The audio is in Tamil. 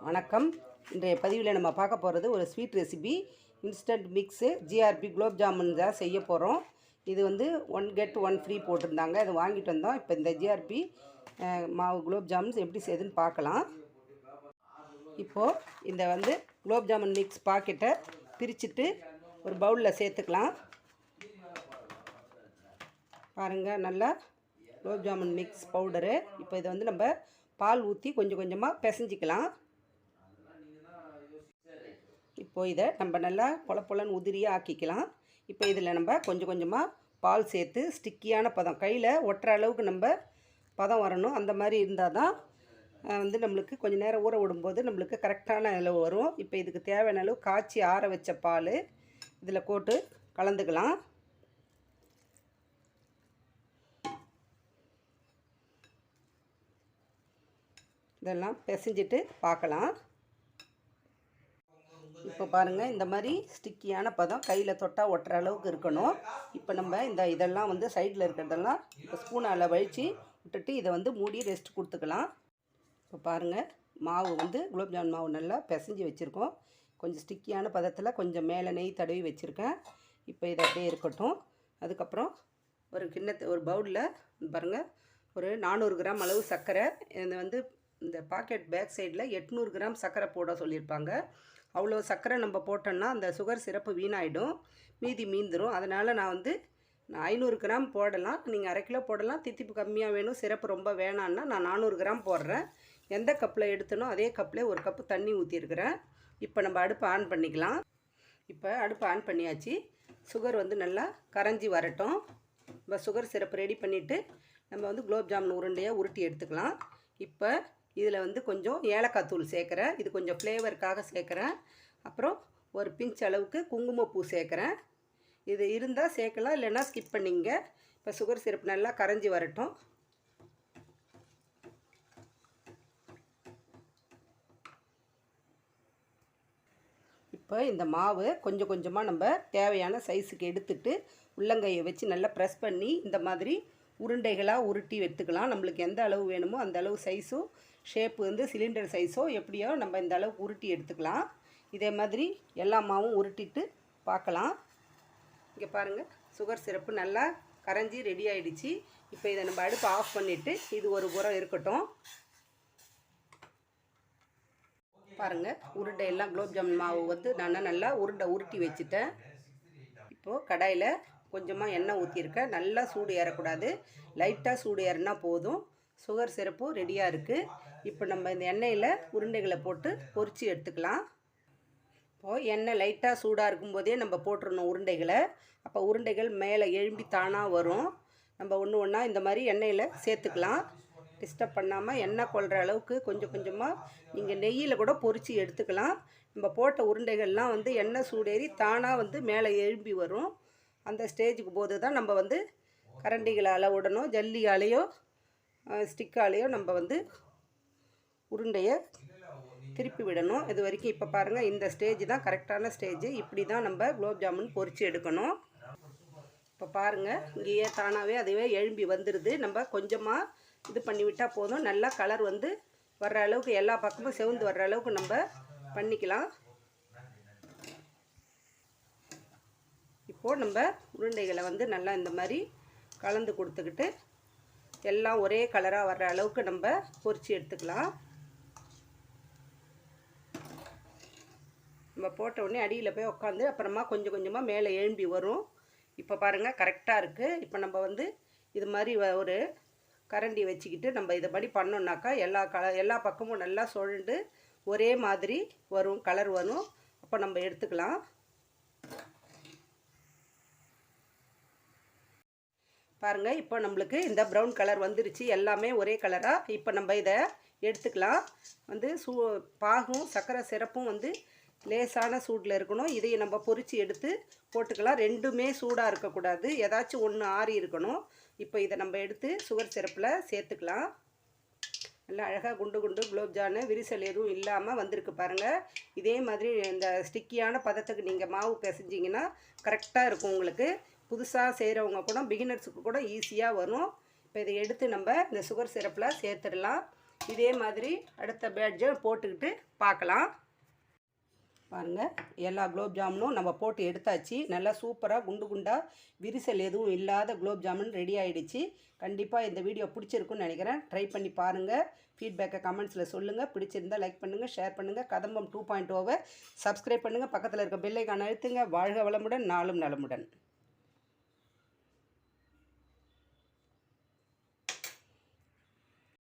வணக்கம். இன்றைய பதிவில் நம்ம பார்க்க போகிறது ஒரு sweet recipe. Instant mix GRB gulab jamun தான் செய்ய போகிறோம். இது வந்து 1 get 1 ஃப்ரீ போட்டிருந்தாங்க, அதை வாங்கிட்டு வந்தோம். இப்போ இந்த ஜிஆர்பி மாவு குலோப் ஜாமுன்ஸ் எப்படி செய்யுதுன்னு பார்க்கலாம். இப்போது இந்த வந்து குலோப் ஜாமுன் மிக்ஸ் பாக்கெட்டை பிரிச்சுட்டு ஒரு பவுலில் சேர்த்துக்கலாம். பாருங்கள், நல்லா குலோப் ஜாமுன் மிக்ஸ் பவுடரு. இப்போ இதை வந்து நம்ம பால் ஊற்றி கொஞ்சம் கொஞ்சமாக பிசைஞ்சிக்கலாம். இப்போது இதை நம்ம நல்லா பொலன்னு உதிரியாக ஆக்கிக்கலாம். இப்போ இதில் நம்ம கொஞ்சம் கொஞ்சமாக பால் சேர்த்து ஸ்டிக்கியான பதம், கையில் ஒட்டுற அளவுக்கு நம்ம பதம் வரணும். அந்த மாதிரி இருந்தால் தான் வந்து நம்மளுக்கு கொஞ்சம் நேரம் ஊற விடும்போது நம்மளுக்கு கரெக்டான அளவு வரும். இப்போ இதுக்கு தேவையான அளவு காய்ச்சி ஆற வச்ச பால் இதில் போட்டு கலந்துக்கலாம். இதெல்லாம் பிசைஞ்சிட்டு பார்க்கலாம். இப்போ பாருங்கள், இந்த மாதிரி ஸ்டிக்கியான பதம் கையில் தொட்டால் ஒட்டுற அளவுக்கு இருக்கணும். இப்போ நம்ம இதெல்லாம் வந்து சைடில் இருக்கிறதெல்லாம் இப்போ ஸ்பூனால் வழித்து விட்டுட்டு இதை வந்து மூடி ரெஸ்ட் கொடுத்துக்கலாம். இப்போ பாருங்கள், மாவு வந்து குலோப் ஜாமுன் மாவு நல்லா பிசைஞ்சு வச்சுருக்கோம். கொஞ்சம் ஸ்டிக்கியான பதத்தில் கொஞ்சம் மேலே நெய் தடவி வச்சுருக்கேன். இப்போ இது அப்படியே இருக்கட்டும். அதுக்கப்புறம் ஒரு பவுலில் பாருங்கள், ஒரு 400 கிராம் அளவு சர்க்கரை. இது வந்து இந்த பாக்கெட் பேக் சைடில் 800 கிராம் சர்க்கரை போட சொல்லியிருப்பாங்க. அவ்வளோ சர்க்கரை நம்ம போட்டோன்னா அந்த சுகர் சிரப்பு வீணாயிடும், மீதி மீந்துடும். அதனால் நான் 500 கிராம் போடலாம். நீங்கள் 1/2 கிலோ போடலாம். தித்திப்பு கம்மியாக வேணும், சிரப்பு ரொம்ப வேணான்னா நான் 400 கிராம் போடுறேன். எந்த கப்பில் எடுத்தனோ அதே கப்பில் ஒரு கப்பு தண்ணி ஊற்றிருக்கிறேன். இப்போ நம்ம அடுப்பை ஆன் பண்ணிக்கலாம். இப்போ அடுப்பை ஆன் பண்ணியாச்சு. சுகர் வந்து நல்லா கரைஞ்சி வரட்டும். நம்ம சுகர் சிரப்பு ரெடி பண்ணிவிட்டு நம்ம வந்து குலோப் ஜாமுன் உருண்டையாக உருட்டி எடுத்துக்கலாம். இப்போ இதில் வந்து கொஞ்சம் ஏலக்காய் தூள் சேர்க்குறேன். இது கொஞ்சம் ஃப்ளேவருக்காக சேர்க்குறேன். அப்புறம் ஒரு பிஞ்ச் அளவுக்கு குங்குமப்பூ சேர்க்குறேன். இது இருந்தால் சேர்க்கலாம், இல்லைன்னா ஸ்கிப் பண்ணிங்க. இப்போ சுகர் சிரப் நல்லா கரைஞ்சி வரட்டும். இப்போ இந்த மாவு கொஞ்சம் கொஞ்சமாக நம்ம தேவையான சைஸுக்கு எடுத்துட்டு உள்ளங்கையை வச்சு நல்லா ப்ரெஸ் பண்ணி இந்த மாதிரி உருண்டைகளாக உருட்டி எடுத்துக்கலாம். நம்மளுக்கு எந்த அளவு வேணுமோ அந்த அளவு சைஸும் ஷேப்பு வந்து சிலிண்டர் சைஸோ எப்படியோ நம்ம இந்த அளவுக்கு உருட்டி எடுத்துக்கலாம். இதே மாதிரி எல்லா மாவும் உருட்டிட்டு பார்க்கலாம். இங்கே பாருங்கள், சுகர் சிரப்பு நல்லா கரைஞ்சி ரெடி ஆகிடுச்சு. இப்போ இதை நம்ம அடுப்பை ஆஃப் பண்ணிவிட்டு இது ஒரு புறம் இருக்கட்டும். பாருங்கள், உருண்டை எல்லாம் குலோப் ஜாமுன் மாவு வந்து நான் நல்லா உருட்டி வச்சுட்டேன். இப்போது கடாயில் கொஞ்சமாக எண்ணெய் ஊற்றிருக்கேன். நல்லா சூடு ஏறக்கூடாது, லைட்டாக சூடு ஏறினா போதும். சுகர் சிரப்பும் ரெடியாக இருக்குது. இப்போ நம்ம இந்த எண்ணெயில் உருண்டைகளை போட்டு பொரித்து எடுத்துக்கலாம். இப்போது எண்ணெய் லைட்டாக சூடாக இருக்கும்போதே நம்ம போட்டுடணும் உருண்டைகளை. அப்போ உருண்டைகள் மேலே எழும்பி தானாக வரும். நம்ம ஒன்று ஒன்றா இந்த மாதிரி எண்ணெயில் சேர்த்துக்கலாம். டிஸ்டர்ப் பண்ணாமல் எண்ணெய் கொள்கிற அளவுக்கு கொஞ்சம் கொஞ்சமாக நீங்கள் நெய்யில் கூட பொரித்து எடுத்துக்கலாம். நம்ம போட்ட உருண்டைகள்லாம் வந்து எண்ணெய் சூடேறி தானாக வந்து மேலே எழும்பி வரும். அந்த ஸ்டேஜுக்கு போது தான் நம்ம வந்து கரண்டிகளால் விடணும். ஜல்லியாலேயோ ஸ்டிக்காலேயோ நம்ம வந்து உருண்டையை திருப்பி விடணும். இது வரைக்கும் இப்போ பாருங்கள், இந்த ஸ்டேஜ் தான் கரெக்டான ஸ்டேஜ். இப்படி தான் நம்ம குலோப் ஜாமுன் பொரித்து எடுக்கணும். இப்போ பாருங்கள், இங்கேயே தானாகவே அதுவே எழும்பி வந்துடுது. நம்ம கொஞ்சமாக இது பண்ணி விட்டால் போதும். நல்லா கலர் வந்து வர்ற அளவுக்கு, எல்லா பக்கமும் செவந்து வர்ற அளவுக்கு நம்ம பண்ணிக்கலாம். இப்போது நம்ம உருண்டைகளை வந்து நல்லா இந்த மாதிரி கலந்து கொடுத்துக்கிட்டு எல்லாம் ஒரே கலராக வர்ற அளவுக்கு நம்ம பொரித்து எடுத்துக்கலாம். நம்ம போட்ட உடனே அடியில் போய் உட்காந்து அப்புறமா கொஞ்சம் கொஞ்சமாக மேலே எழும்பி வரும். இப்போ பாருங்கள், கரெக்டாக இருக்குது. இப்போ நம்ம வந்து இது மாதிரி ஒரு கரண்டி வச்சுக்கிட்டு நம்ம இதை படி பண்ணோன்னாக்கா எல்லா பக்கமும் நல்லா சுழண்டு ஒரே மாதிரி வரும், கலர் வரும். அப்போ நம்ம எடுத்துக்கலாம். பாருங்கள், இப்போ நம்மளுக்கு இந்த ப்ரௌன் கலர் வந்துருச்சு, எல்லாமே ஒரே கலராக. இப்போ நம்ம இதை எடுத்துக்கலாம். வந்து பாகும் சர்க்கரை சிரப்பும் வந்து லேசான சூடில் இருக்கணும். இதையை நம்ம பொரித்து எடுத்து போட்டுக்கலாம். ரெண்டுமே சூடாக இருக்கக்கூடாது, ஏதாச்சும் ஒன்று ஆறி இருக்கணும். இப்போ இதை நம்ம எடுத்து சுகர் சிரப்பில் சேர்த்துக்கலாம். நல்லா அழகாக குண்டு குலோப் ஜாமுன் விரிசல் எதுவும் இல்லாமல் வந்திருக்கு பாருங்கள். இதே மாதிரி இந்த ஸ்டிக்கியான பதத்துக்கு நீங்கள் மாவு பிசைஞ்சிங்கன்னா கரெக்டாக இருக்கும் உங்களுக்கு. புதுசாக செய்கிறவங்க கூட பிகினர்ஸுக்கு கூட ஈஸியாக வரும். இப்போ இதை எடுத்து நம்ம இந்த சுகர் சிரப்பில் சேர்த்துடலாம். இதே மாதிரி அடுத்த பேட்சை போட்டுக்கிட்டு பார்க்கலாம். பாருங்கள், எல்லா குலோப் ஜாமுனும் நம்ம போட்டு எடுத்தாச்சு. நல்லா சூப்பராக குண்டு குண்டாக விரிசல் எதுவும் இல்லாத குலோப் ஜாமுன் ரெடி ஆகிடுச்சு. கண்டிப்பாக இந்த வீடியோ பிடிச்சிருக்குன்னு நினைக்கிறேன். ட்ரை பண்ணி பாருங்கள். ஃபீட்பேக்கை கமெண்ட்ஸில் சொல்லுங்கள். பிடிச்சிருந்தால் லைக் பண்ணுங்கள், ஷேர் பண்ணுங்கள். கதம்பம் 2.0 சப்ஸ்கிரைப் பண்ணுங்கள். பக்கத்தில் இருக்க பெல் ஐகானை அழுத்துங்க. வாழ்க வளமுடன், நாளும் நலமுடன்.